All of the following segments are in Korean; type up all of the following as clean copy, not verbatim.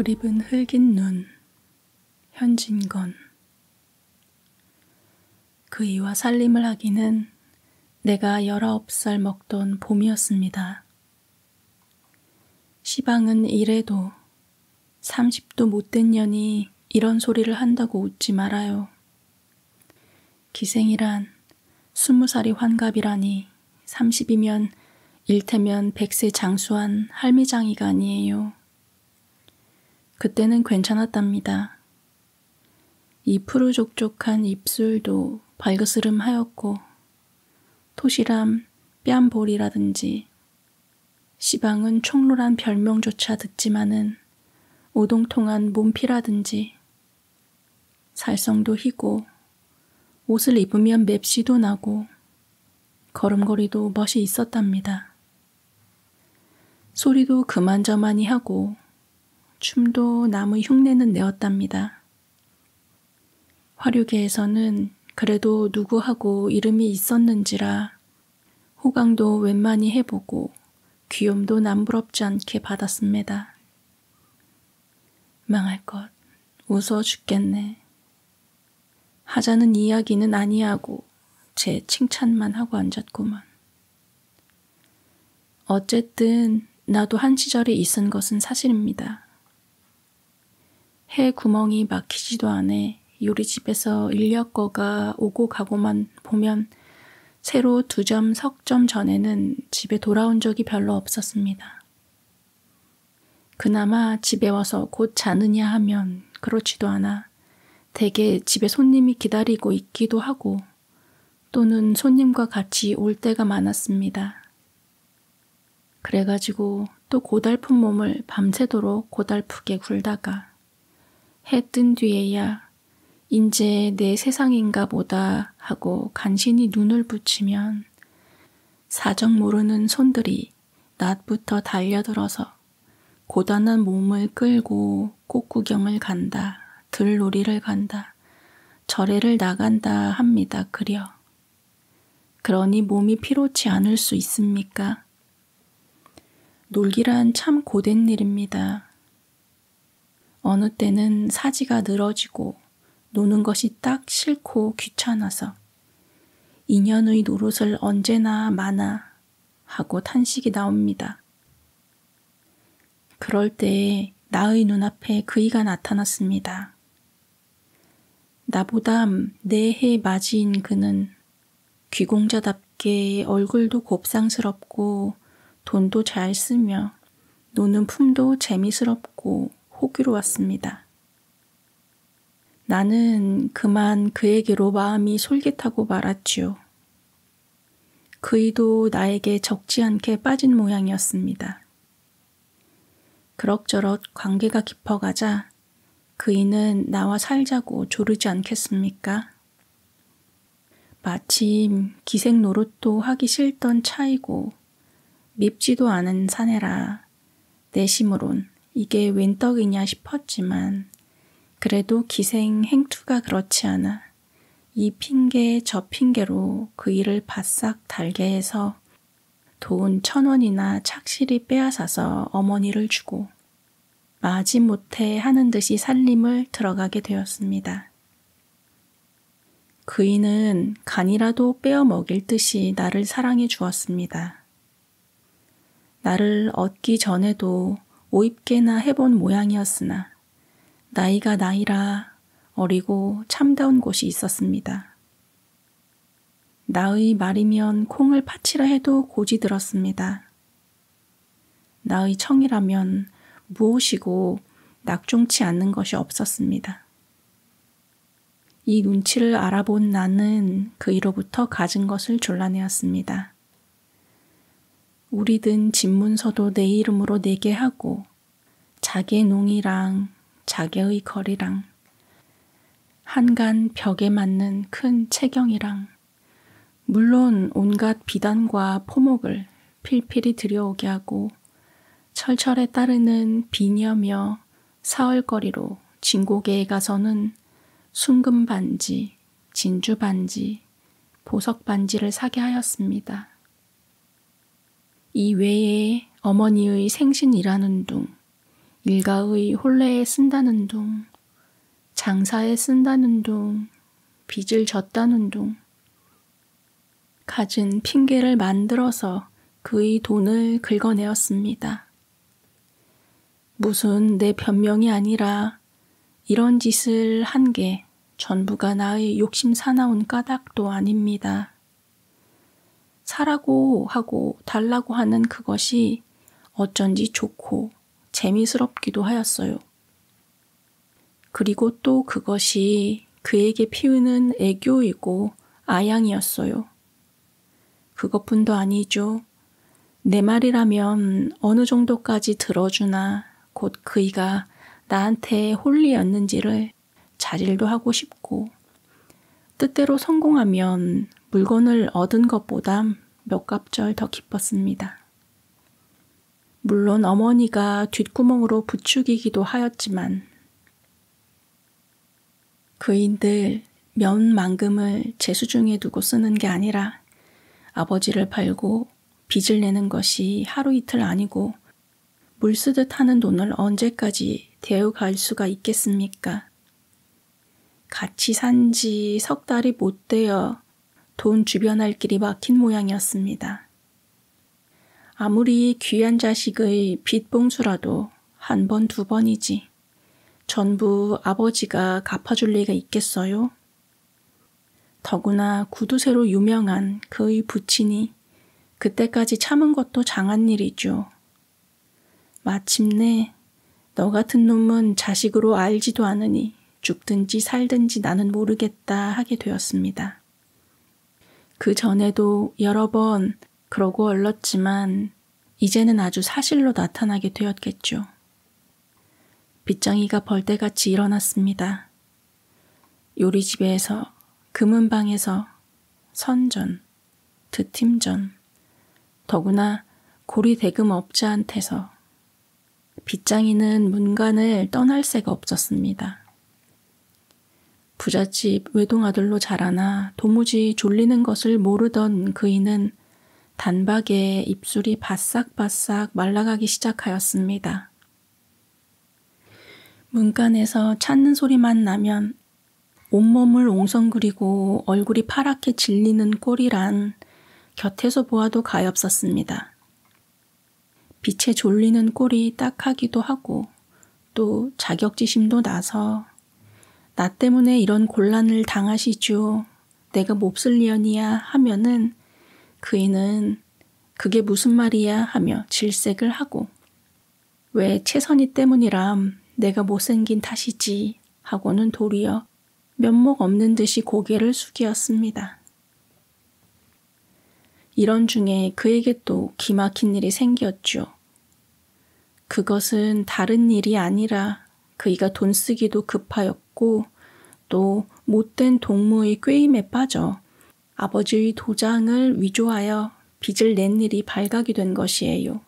그립은 흘긴 눈, 현진건. 그이와 살림을 하기는 내가 19살 먹던 봄이었습니다. 시방은 이래도 30도 못된 년이 이런 소리를 한다고 웃지 말아요. 기생이란 20살이 환갑이라니 30이면 일테면 100세 장수한 할미장이가 아니에요. 그때는 괜찮았답니다. 이 푸르족족한 입술도 발그스름하였고 토실함 뺨볼이라든지 시방은 총로란 별명조차 듣지만은 오동통한 몸피라든지 살성도 희고 옷을 입으면 맵시도 나고 걸음걸이도 멋이 있었답니다. 소리도 그만저만이 하고 춤도 남의 흉내는 내었답니다. 화류계에서는 그래도 누구하고 이름이 있었는지라 호강도 웬만히 해보고 귀염도 남부럽지 않게 받았습니다. 망할 것, 웃어 죽겠네. 하자는 이야기는 아니하고 제 칭찬만 하고 앉았구만. 어쨌든 나도 한 시절이 있은 것은 사실입니다. 해 구멍이 막히지도 않아 요리집에서 인력거가 오고 가고만 보면 새로 2점 석점 전에는 집에 돌아온 적이 별로 없었습니다. 그나마 집에 와서 곧 자느냐 하면 그렇지도 않아 대개 집에 손님이 기다리고 있기도 하고 또는 손님과 같이 올 때가 많았습니다. 그래가지고 또 고달픈 몸을 밤새도록 고달프게 굴다가 해 뜬 뒤에야 인제 내 세상인가 보다 하고 간신히 눈을 붙이면 사정 모르는 손들이 낮부터 달려들어서 고단한 몸을 끌고 꽃구경을 간다, 들놀이를 간다, 절에를 나간다 합니다. 그려. 그러니 몸이 피로치 않을 수 있습니까? 놀기란 참 고된 일입니다. 어느 때는 사지가 늘어지고 노는 것이 딱 싫고 귀찮아서 인연의 노릇을 언제나 마나 하고 탄식이 나옵니다. 그럴 때에 나의 눈앞에 그이가 나타났습니다. 나보다 4해 맞이인 그는 귀공자답게 얼굴도 곱상스럽고 돈도 잘 쓰며 노는 품도 재미스럽고 호기로웠습니다. 나는 그만 그에게로 마음이 솔깃하고 말았지요. 그이도 나에게 적지 않게 빠진 모양이었습니다. 그럭저럭 관계가 깊어가자 그이는 나와 살자고 조르지 않겠습니까? 마침 기생 노릇도 하기 싫던 차이고 밉지도 않은 사내라 내심으론 이게 웬 떡이냐 싶었지만 그래도 기생 행투가 그렇지 않아 이 핑계 저 핑계로 그 일을 바싹 달게 해서 돈 1,000원이나 착실히 빼앗아서 어머니를 주고 마지못해 하는 듯이 살림을 들어가게 되었습니다. 그이는 간이라도 빼어 먹일 듯이 나를 사랑해 주었습니다. 나를 얻기 전에도 오입게나 해본 모양이었으나 나이가 나이라 어리고 참다운 곳이 있었습니다. 나의 말이면 콩을 파치라 해도 고지 들었습니다. 나의 청이라면 무엇이고 낙종치 않는 것이 없었습니다. 이 눈치를 알아본 나는 그이로부터 가진 것을 졸라내었습니다. 우리든 집문서도 내 이름으로 내게 하고 자기의 농이랑 자기의 거리랑 한간 벽에 맞는 큰 체경이랑 물론 온갖 비단과 포목을 필필이 들여오게 하고 철철에 따르는 비녀며 사흘거리로 진고개에 가서는 순금 반지, 진주 반지, 보석 반지를 사게 하였습니다. 이 외에 어머니의 생신이라는 둥, 일가의 혼례에 쓴다는 둥, 장사에 쓴다는 둥, 빚을 졌다는 둥, 갖은 핑계를 만들어서 그의 돈을 긁어내었습니다. 무슨 내 변명이 아니라 이런 짓을 한 게 전부가 나의 욕심 사나운 까닭도 아닙니다. 사라고 하고 달라고 하는 그것이 어쩐지 좋고 재미스럽기도 하였어요. 그리고 또 그것이 그에게 피우는 애교이고 아양이었어요. 그것뿐도 아니죠. 내 말이라면 어느 정도까지 들어주나 곧 그이가 나한테 홀리였는지를 자질도 하고 싶고 뜻대로 성공하면 물건을 얻은 것보다 몇 갑절 더 기뻤습니다. 물론 어머니가 뒷구멍으로 부추기기도 하였지만 그인들 면만금을 제 수중에 두고 쓰는 게 아니라 아버지를 팔고 빚을 내는 것이 하루 이틀 아니고 물 쓰듯 하는 돈을 언제까지 데워갈 수가 있겠습니까? 같이 산 지 석 달이 못 되어 돈 주변할 길이 막힌 모양이었습니다. 아무리 귀한 자식의 빚봉수라도 한 번, 두 번이지 전부 아버지가 갚아줄 리가 있겠어요? 더구나 구두쇠로 유명한 그의 부친이 그때까지 참은 것도 장한 일이죠. 마침내 너 같은 놈은 자식으로 알지도 않으니 죽든지 살든지 나는 모르겠다 하게 되었습니다. 그 전에도 여러 번 그러고 얼렀지만 이제는 아주 사실로 나타나게 되었겠죠. 빗장이가 벌떼같이 일어났습니다. 요리집에서, 금은방에서, 선전, 드팀전, 더구나 고리대금 업자한테서 빗장이는 문간을 떠날 새가 없었습니다. 부잣집 외동아들로 자라나 도무지 졸리는 것을 모르던 그이는 단박에 입술이 바싹바싹 말라가기 시작하였습니다. 문간에서 찾는 소리만 나면 온몸을 옹성거리고 얼굴이 파랗게 질리는 꼴이란 곁에서 보아도 가엾었습니다. 빛에 졸리는 꼴이 딱하기도 하고 또 자격지심도 나서 나 때문에 이런 곤란을 당하시죠. 내가 몹쓸 리언이야 하면은 그이는 그게 무슨 말이야 하며 질색을 하고 왜 채선이 때문이람 내가 못생긴 탓이지 하고는 도리어 면목 없는 듯이 고개를 숙이었습니다. 이런 중에 그에게 또 기막힌 일이 생겼죠. 그것은 다른 일이 아니라 그이가 돈 쓰기도 급하였고 또 못된 동무의 꾀임에 빠져 아버지의 도장을 위조하여 빚을 낸 일이 발각이 된 것이에요.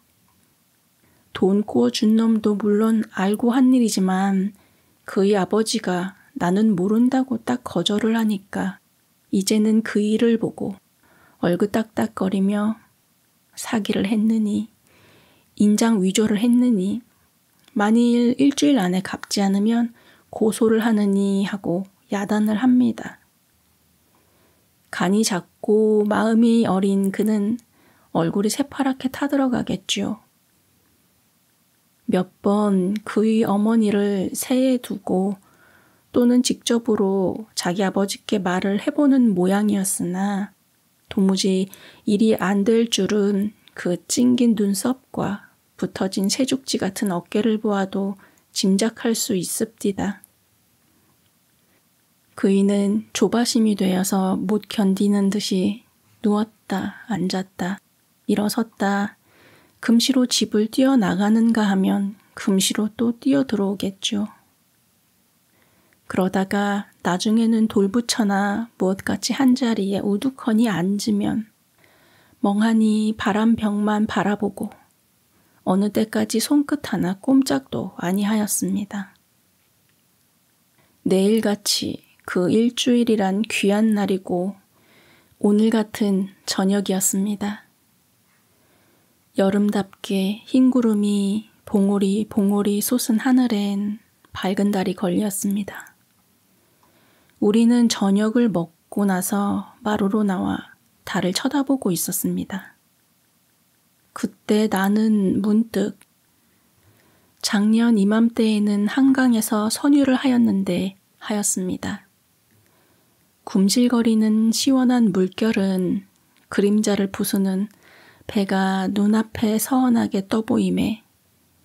돈 꾸어준 놈도 물론 알고 한 일이지만 그의 아버지가 나는 모른다고 딱 거절을 하니까 이제는 그 일을 보고 얼그딱딱거리며 사기를 했느니 인장 위조를 했느니 만일 일주일 안에 갚지 않으면 고소를 하느니 하고 야단을 합니다. 간이 작고 마음이 어린 그는 얼굴이 새파랗게 타들어가겠죠. 몇 번 그의 어머니를 세에 두고 또는 직접으로 자기 아버지께 말을 해보는 모양이었으나 도무지 일이 안 될 줄은 그 찡긴 눈썹과 붙어진 새죽지 같은 어깨를 보아도 짐작할 수 있습디다. 그이는 조바심이 되어서 못 견디는 듯이 누웠다 앉았다 일어섰다 금시로 집을 뛰어나가는가 하면 금시로 또 뛰어들어오겠죠. 그러다가 나중에는 돌부처나 무엇같이 한자리에 우두커니 앉으면 멍하니 바람벽만 바라보고 어느 때까지 손끝 하나 꼼짝도 아니하였습니다. 내일같이 그 일주일이란 귀한 날이고 오늘 같은 저녁이었습니다. 여름답게 흰 구름이 봉오리 봉오리 솟은 하늘엔 밝은 달이 걸렸습니다. 우리는 저녁을 먹고 나서 마루로 나와 달을 쳐다보고 있었습니다. 그때 나는 문득 작년 이맘때에는 한강에서 선유를 하였는데 하였습니다. 굼질거리는 시원한 물결은 그림자를 부수는 배가 눈앞에 서원하게 떠보임에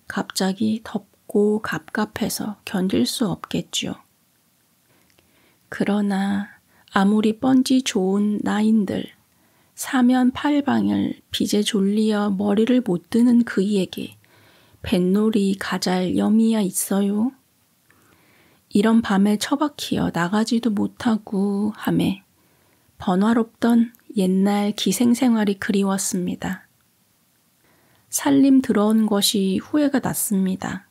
갑자기 덥고 갑갑해서 견딜 수 없겠지요. 그러나 아무리 뻔지 좋은 나인들 사면 팔방을 빚에 졸리어 머리를 못 드는 그이에게 뱃놀이 가잘 염이야 있어요. 이런 밤에 처박히어 나가지도 못하고 하매 번화롭던 옛날 기생생활이 그리웠습니다. 살림 들어온 것이 후회가 났습니다.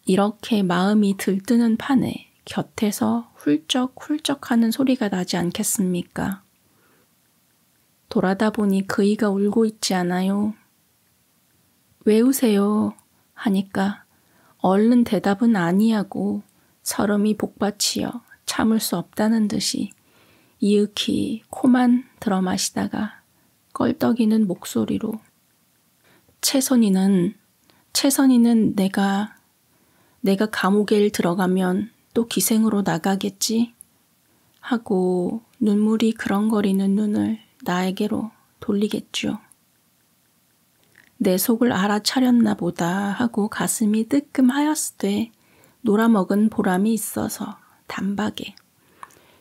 이렇게 마음이 들뜨는 판에 곁에서 훌쩍훌쩍하는 소리가 나지 않겠습니까? 돌아다 보니 그이가 울고 있지 않아요. 왜 우세요? 하니까 얼른 대답은 아니하고 설음이 복받치어 참을 수 없다는 듯이 이윽히 코만 들어 마시다가 껄떡이는 목소리로 채선이는 내가 감옥에 들어가면 또 기생으로 나가겠지? 하고 눈물이 그렁거리는 눈을 나에게로 돌리겠죠. 내 속을 알아차렸나 보다 하고 가슴이 뜨끔하였으되 놀아먹은 보람이 있어서 단박에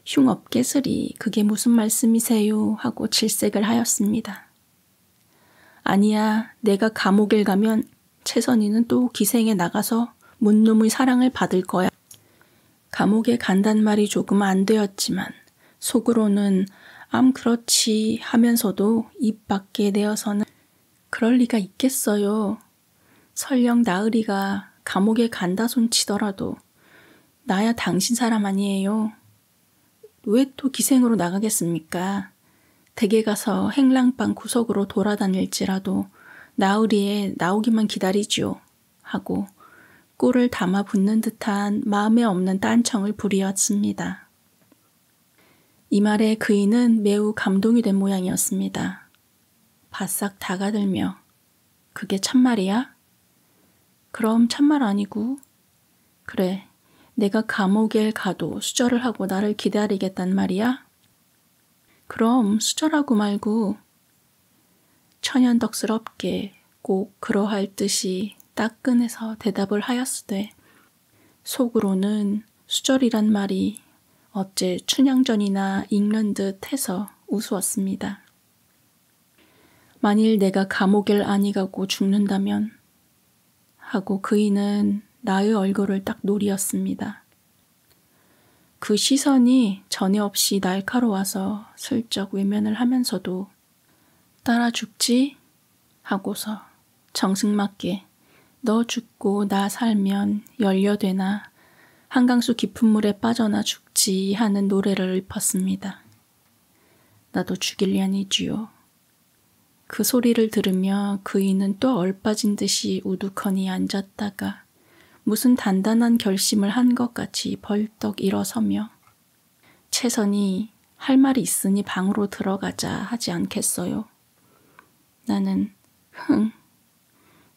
흉 없겠으리 그게 무슨 말씀이세요 하고 질색을 하였습니다. 아니야, 내가 감옥에 가면 채선이는 또 기생에 나가서 문놈의 사랑을 받을 거야. 감옥에 간단 말이 조금 안 되었지만 속으로는 그렇지 하면서도 입 밖에 내어서는 그럴 리가 있겠어요. 설령 나으리가 감옥에 간다 손치더라도 나야 당신 사람 아니에요. 왜 또 기생으로 나가겠습니까? 댁에 가서 행랑방 구석으로 돌아다닐지라도 나으리에 나오기만 기다리지요. 하고 꿀을 담아 붓는 듯한 마음에 없는 딴청을 부리었습니다. 이 말에 그이는 매우 감동이 된 모양이었습니다. 바싹 다가들며 그게 참말이야? 그럼 참말 아니고 그래 내가 감옥에 가도 수절을 하고 나를 기다리겠단 말이야? 그럼 수절하고 말고 천연덕스럽게 꼭 그러할 듯이 따끈해서 대답을 하였으되 속으로는 수절이란 말이 어째 춘향전이나 읽는 듯 해서 우스웠습니다. 만일 내가 감옥에 아니 가고 죽는다면 하고 그이는 나의 얼굴을 딱 노리었습니다. 그 시선이 전에 없이 날카로워서 슬쩍 외면을 하면서도 따라 죽지? 하고서 정승맞게 너 죽고 나 살면 열려되나 한강수 깊은 물에 빠져나 죽지 하는 노래를 읊었습니다. 나도 죽일려니지요. 그 소리를 들으며 그이는 또 얼빠진 듯이 우두커니 앉았다가 무슨 단단한 결심을 한 것 같이 벌떡 일어서며 채선이 할 말이 있으니 방으로 들어가자 하지 않겠어요. 나는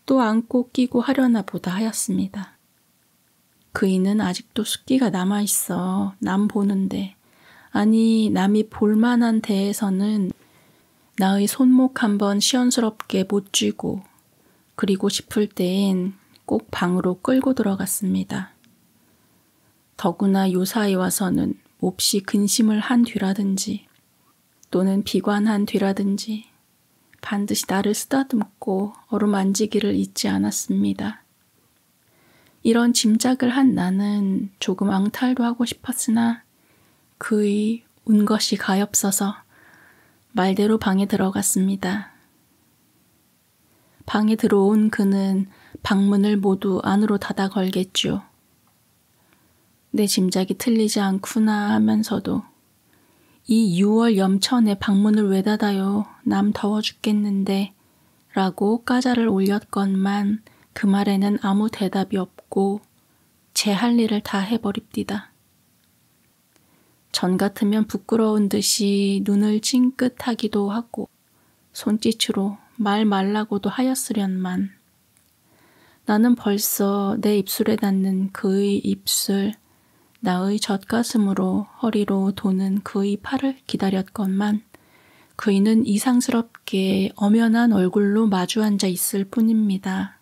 또 안고 끼고 하려나 보다 하였습니다. 그이는 아직도 숫기가 남아있어 남 보는데 아니 남이 볼만한 데에서는 나의 손목 한번 시원스럽게 못 쥐고 그리고 싶을 때엔 꼭 방으로 끌고 들어갔습니다. 더구나 요사이 와서는 몹시 근심을 한 뒤라든지 또는 비관한 뒤라든지 반드시 나를 쓰다듬고 어루만지기를 잊지 않았습니다. 이런 짐작을 한 나는 조금 앙탈도 하고 싶었으나 그의 운 것이 가엾어서 말대로 방에 들어갔습니다. 방에 들어온 그는 방문을 모두 안으로 닫아 걸겠죠. 내 짐작이 틀리지 않구나 하면서도 이 6월 염천에 방문을 왜 닫아요? 남 더워 죽겠는데 라고 까자를 올렸건만 그 말에는 아무 대답이 없고 제 할 일을 다 해버립디다. 전 같으면 부끄러운 듯이 눈을 찡긋하기도 하고 손짓으로 말 말라고도 하였으련만 나는 벌써 내 입술에 닿는 그의 입술, 나의 젖가슴으로 허리로 도는 그의 팔을 기다렸건만 그이는 이상스럽게 엄연한 얼굴로 마주 앉아 있을 뿐입니다.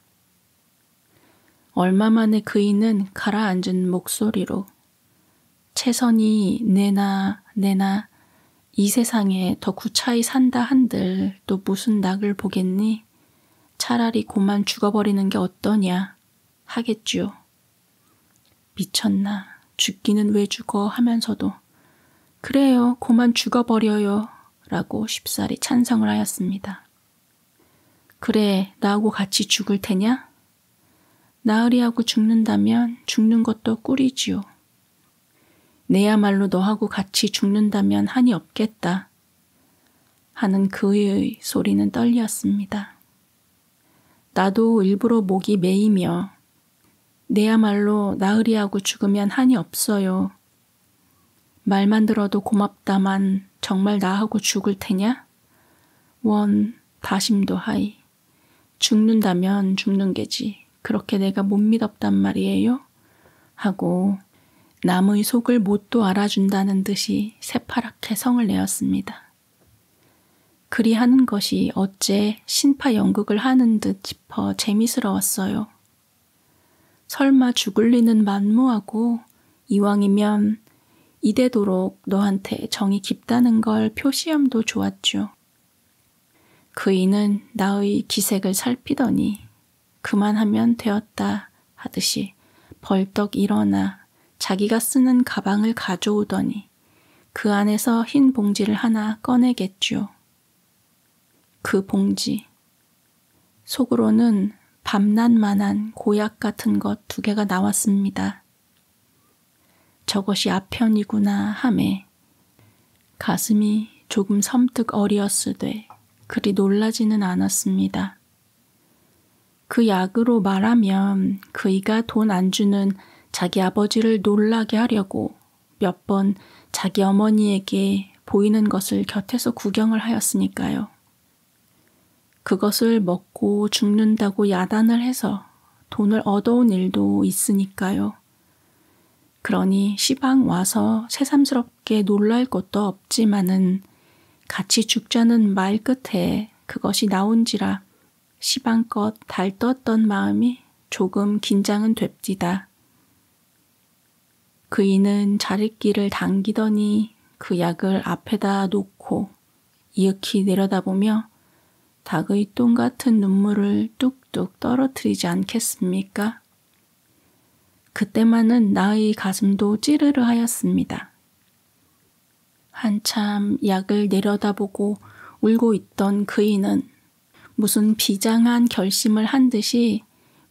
얼마 만에 그이는 가라앉은 목소리로 채선이 내나 이 세상에 더 구차히 산다 한들 또 무슨 낙을 보겠니? 차라리 고만 죽어버리는 게 어떠냐 하겠지요. 미쳤나 죽기는 왜 죽어 하면서도 그래요 고만 죽어버려요 라고 쉽사리 찬성을 하였습니다. 그래 나하고 같이 죽을 테냐? 나으리하고 죽는다면 죽는 것도 꿀이지요. 내야말로 너하고 같이 죽는다면 한이 없겠다 하는 그의 소리는 떨렸습니다. 나도 일부러 목이 메이며 내야말로 나으리하고 죽으면 한이 없어요. 말만 들어도 고맙다만 정말 나하고 죽을 테냐? 원 다심도 하이. 죽는다면 죽는 게지. 그렇게 내가 못 믿었단 말이에요? 하고 남의 속을 못도 알아준다는 듯이 새파랗게 성을 내었습니다. 그리 하는 것이 어째 신파 연극을 하는 듯 싶어 재미스러웠어요. 설마 죽을 리는 만무하고 이왕이면 이대도록 너한테 정이 깊다는 걸 표시함도 좋았죠. 그이는 나의 기색을 살피더니 그만하면 되었다 하듯이 벌떡 일어나 자기가 쓰는 가방을 가져오더니 그 안에서 흰 봉지를 하나 꺼내겠죠. 그 봉지. 속으로는 밤낮만한 고약 같은 것 2개가 나왔습니다. 저것이 아편이구나 하매 가슴이 조금 섬뜩 어리었으되 그리 놀라지는 않았습니다. 그 약으로 말하면 그이가 돈 안 주는 자기 아버지를 놀라게 하려고 몇 번 자기 어머니에게 보이는 것을 곁에서 구경을 하였으니까요. 그것을 먹고 죽는다고 야단을 해서 돈을 얻어온 일도 있으니까요. 그러니 시방 와서 새삼스럽게 놀랄 것도 없지만은 같이 죽자는 말 끝에 그것이 나온지라 시방껏 달떴던 마음이 조금 긴장은 됩디다. 그이는 자릿길을 당기더니 그 약을 앞에다 놓고 이윽히 내려다보며 닭의 똥 같은 눈물을 뚝뚝 떨어뜨리지 않겠습니까? 그때만은 나의 가슴도 찌르르 하였습니다. 한참 약을 내려다보고 울고 있던 그이는 무슨 비장한 결심을 한 듯이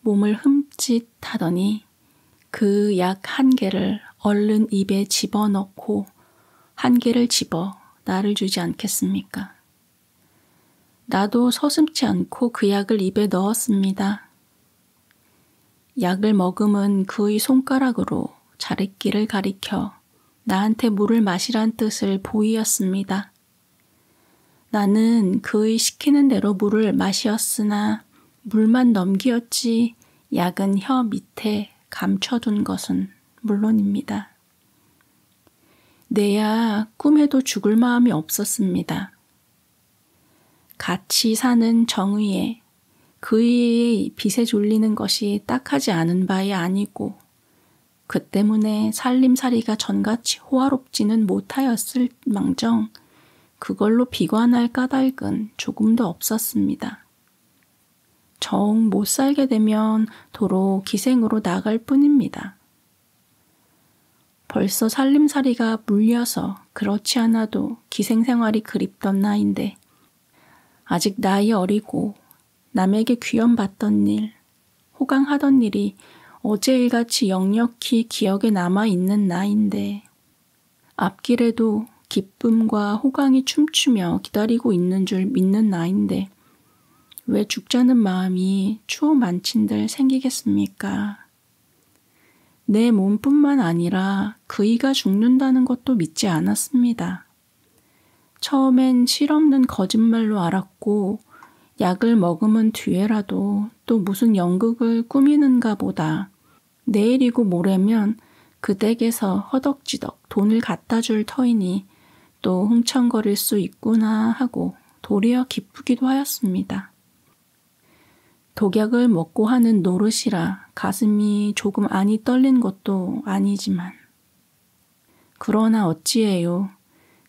몸을 흠칫하더니 그 약 1개를 얼른 입에 집어넣고 1개를 집어 나를 주지 않겠습니까? 나도 서슴지 않고 그 약을 입에 넣었습니다. 약을 머금은 그의 손가락으로 자릿길을 가리켜 나한테 물을 마시란 뜻을 보이었습니다. 나는 그의 시키는 대로 물을 마시었으나 물만 넘기었지 약은 혀 밑에 감춰둔 것은 물론입니다. 내야 꿈에도 죽을 마음이 없었습니다. 같이 사는 정의에 그의 빚에 졸리는 것이 딱하지 않은 바에 아니고 그 때문에 살림살이가 전같이 호화롭지는 못하였을 망정 그걸로 비관할 까닭은 조금도 없었습니다. 정 못 살게 되면 도로 기생으로 나갈 뿐입니다. 벌써 살림살이가 물려서 그렇지 않아도 기생생활이 그립던 나이인데 아직 나이 어리고 남에게 귀염받던 일, 호강하던 일이 어제 일같이 역력히 기억에 남아있는 나이인데 앞길에도 기쁨과 호강이 춤추며 기다리고 있는 줄 믿는 나이인데 왜 죽자는 마음이 추호 만친들 생기겠습니까? 내 몸뿐만 아니라 그이가 죽는다는 것도 믿지 않았습니다. 처음엔 실없는 거짓말로 알았고 약을 먹으면 뒤에라도 또 무슨 연극을 꾸미는가 보다 내일이고 모레면 그 댁에서 허덕지덕 돈을 갖다 줄 터이니 또 흥청거릴 수 있구나 하고 도리어 기쁘기도 하였습니다. 독약을 먹고 하는 노릇이라 가슴이 조금 안이 떨린 것도 아니지만 그러나 어찌해요.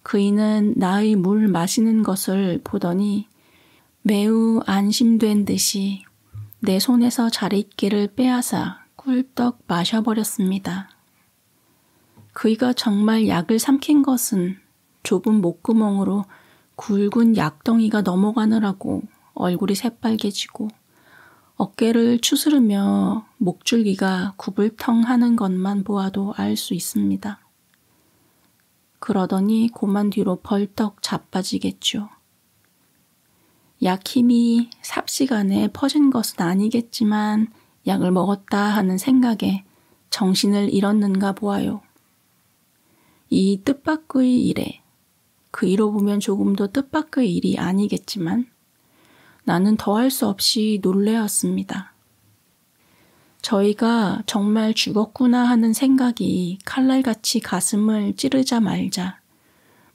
그이는 나의 물 마시는 것을 보더니 매우 안심된 듯이 내 손에서 자릿기를 빼앗아 꿀떡 마셔버렸습니다. 그이가 정말 약을 삼킨 것은 좁은 목구멍으로 굵은 약덩이가 넘어가느라고 얼굴이 새빨개지고 어깨를 추스르며 목줄기가 구불텅하는 것만 보아도 알 수 있습니다. 그러더니 고만 뒤로 벌떡 자빠지겠죠. 약 힘이 삽시간에 퍼진 것은 아니겠지만 약을 먹었다 하는 생각에 정신을 잃었는가 보아요. 이 뜻밖의 일에 그이로 보면 조금도 뜻밖의 일이 아니겠지만 나는 더할 수 없이 놀래었습니다. 저희가 정말 죽었구나 하는 생각이 칼날같이 가슴을 찌르자 말자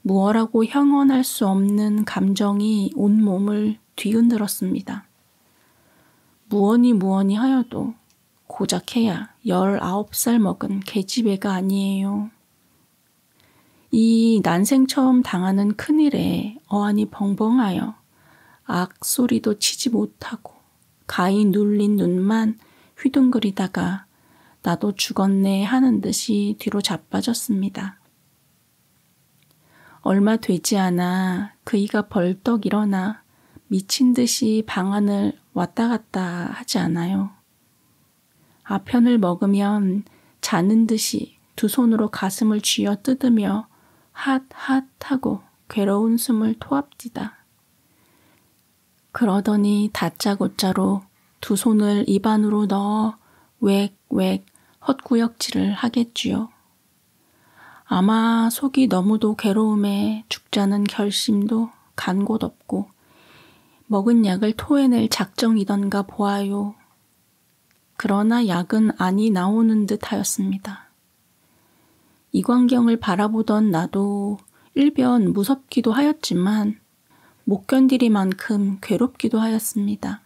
무어라고 형언할 수 없는 감정이 온 몸을 뒤흔들었습니다. 무언이 하여도 고작해야 19살 먹은 계집애가 아니에요. 이 난생 처음 당하는 큰일에 어안이 벙벙하여 악소리도 치지 못하고 가히 눌린 눈만 휘둥그리다가 나도 죽었네 하는 듯이 뒤로 자빠졌습니다. 얼마 되지 않아 그이가 벌떡 일어나 미친 듯이 방 안을 왔다 갔다 하지 않아요. 아편을 먹으면 자는 듯이 두 손으로 가슴을 쥐어 뜯으며 핫핫 하고 괴로운 숨을 토합디다. 그러더니 다짜고짜로 두 손을 입 안으로 넣어 웩웩 헛구역질을 하겠지요. 아마 속이 너무도 괴로움에 죽자는 결심도 간 곳 없고 먹은 약을 토해낼 작정이던가 보아요. 그러나 약은 안이 나오는 듯 하였습니다. 이 광경을 바라보던 나도 일변 무섭기도 하였지만 못 견디리만큼 괴롭기도 하였습니다.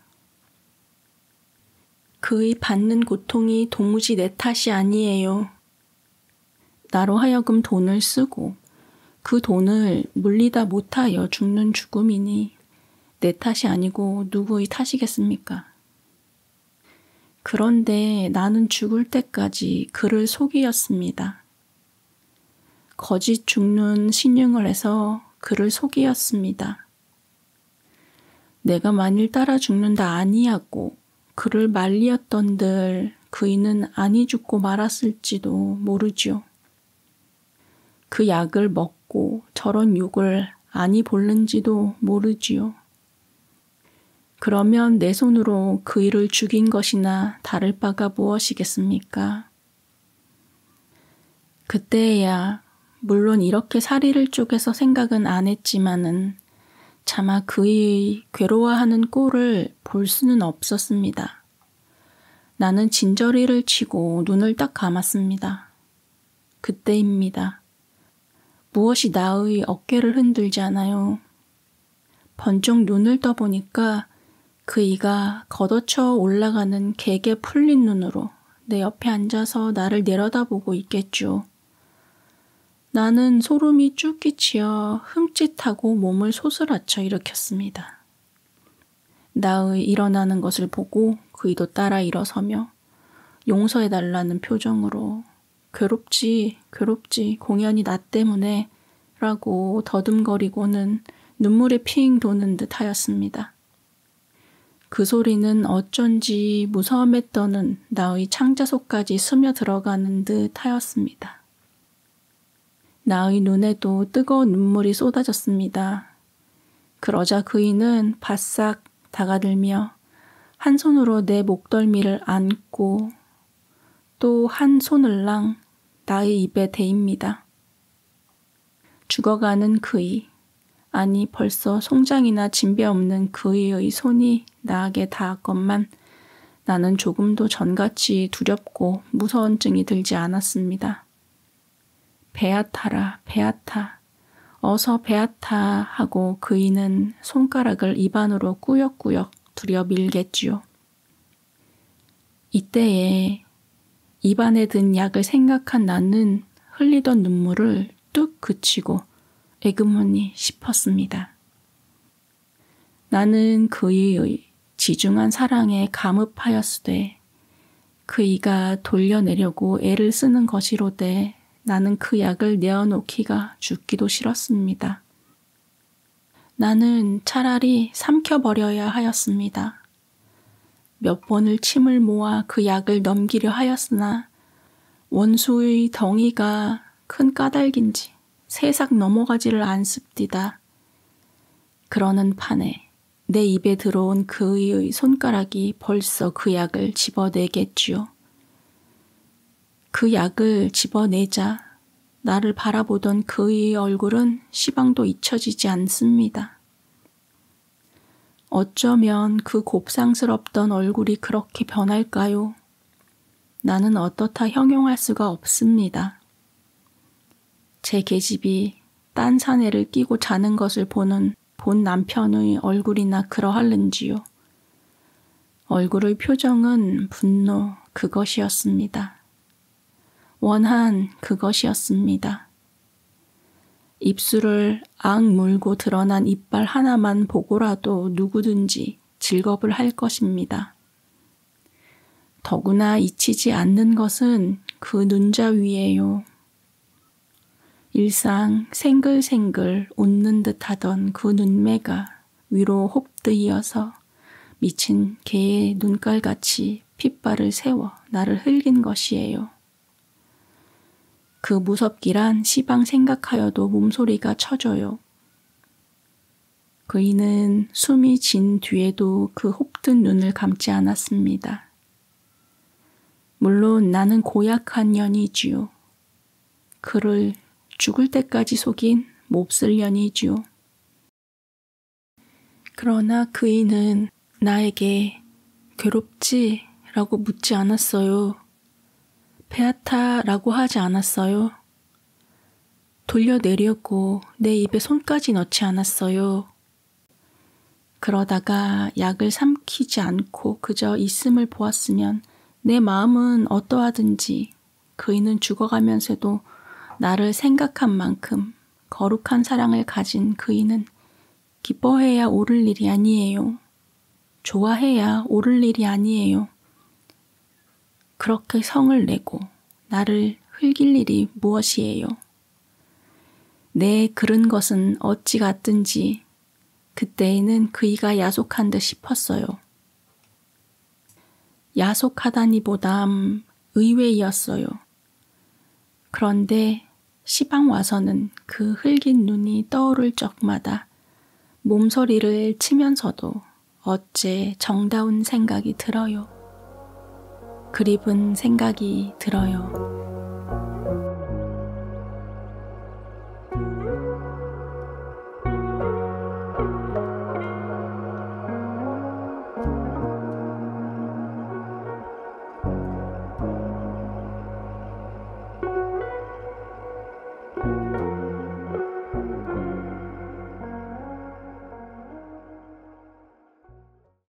그의 받는 고통이 도무지 내 탓이 아니에요. 나로 하여금 돈을 쓰고 그 돈을 물리다 못하여 죽는 죽음이니 내 탓이 아니고 누구의 탓이겠습니까? 그런데 나는 죽을 때까지 그를 속이었습니다. 거짓 죽는 신용을 해서 그를 속이었습니다. 내가 만일 따라 죽는다 아니하고 그를 말리었던들 그이는 아니 죽고 말았을지도 모르지요. 그 약을 먹고 저런 욕을 아니 볼는지도 모르지요. 그러면 내 손으로 그이를 죽인 것이나 다를 바가 무엇이겠습니까? 그때야 물론 이렇게 사리를 쪼개서 생각은 안 했지만은 차마 그의 괴로워하는 꼴을 볼 수는 없었습니다. 나는 진저리를 치고 눈을 딱 감았습니다. 그때입니다. 무엇이 나의 어깨를 흔들지 않아요. 번쩍 눈을 떠보니까 그이가 걷어쳐 올라가는 개게 풀린 눈으로 내 옆에 앉아서 나를 내려다보고 있겠죠. 나는 소름이 쭉 끼치어 흠칫하고 몸을 소스라쳐 일으켰습니다. 나의 일어나는 것을 보고 그이도 따라 일어서며 용서해달라는 표정으로 괴롭지 공연이 나 때문에 라고 더듬거리고는 눈물이 핑 도는 듯 하였습니다. 그 소리는 어쩐지 무서움에 떠는 나의 창자속까지 스며들어가는 듯 하였습니다. 나의 눈에도 뜨거운 눈물이 쏟아졌습니다. 그러자 그이는 바싹 다가들며 한 손으로 내 목덜미를 안고 또 한 손을랑 나의 입에 대입니다. 죽어가는 그이, 아니 벌써 송장이나 진배 없는 그이의 손이 나에게 닿았건만 나는 조금도 전같이 두렵고 무서운 증이 들지 않았습니다. 베아타라, 베아타, 어서 베아타 하고 그이는 손가락을 입안으로 꾸역꾸역 두려 밀겠지요. 이때에 입안에 든 약을 생각한 나는 흘리던 눈물을 뚝 그치고 에그머니 싶었습니다. 나는 그이의 지중한 사랑에 감흡하였으되 그이가 돌려내려고 애를 쓰는 것이로되 나는 그 약을 내어놓기가 죽기도 싫었습니다. 나는 차라리 삼켜버려야 하였습니다. 몇 번을 침을 모아 그 약을 넘기려 하였으나 원수의 덩이가 큰 까닭인지 세상 넘어가지를 않습디다. 그러는 판에 내 입에 들어온 그의 손가락이 벌써 그 약을 집어내겠지요. 그 약을 집어내자 나를 바라보던 그의 얼굴은 시방도 잊혀지지 않습니다. 어쩌면 그 곱상스럽던 얼굴이 그렇게 변할까요? 나는 어떻다 형용할 수가 없습니다. 제 계집이 딴 사내를 끼고 자는 것을 보는 본 남편의 얼굴이나 그러할는지요. 얼굴의 표정은 분노 그것이었습니다. 원한 그것이었습니다. 입술을 악물고 드러난 이빨 하나만 보고라도 누구든지 즐겁을 할 것입니다. 더구나 잊히지 않는 것은 그 눈자 위에요. 일상 생글생글 웃는 듯 하던 그 눈매가 위로 홉드이어서 미친 개의 눈깔같이 핏발을 세워 나를 흘긴 것이에요. 그 무섭기란 시방 생각하여도 몸소리가 쳐져요. 그이는 숨이 진 뒤에도 그 홉든 눈을 감지 않았습니다. 물론 나는 고약한 년이지요. 그를 죽을 때까지 속인 몹쓸 년이지요. 그러나 그이는 나에게 괴롭지? 라고 묻지 않았어요. 베아타라고 하지 않았어요. 돌려내려고 내 입에 손까지 넣지 않았어요. 그러다가 약을 삼키지 않고 그저 있음을 보았으면 내 마음은 어떠하든지 그이는 죽어가면서도 나를 생각한 만큼 거룩한 사랑을 가진 그이는 기뻐해야 옳을 일이 아니에요. 좋아해야 옳을 일이 아니에요. 그렇게 성을 내고 나를 흘길 일이 무엇이에요? 내 그른 것은 어찌 같든지 그때에는 그이가 야속한 듯 싶었어요. 야속하다니보담 의외이었어요. 그런데 시방 와서는 그 흘긴 눈이 떠오를 적마다 몸서리를 치면서도 어째 정다운 생각이 들어요. 그립은 생각이 들어요.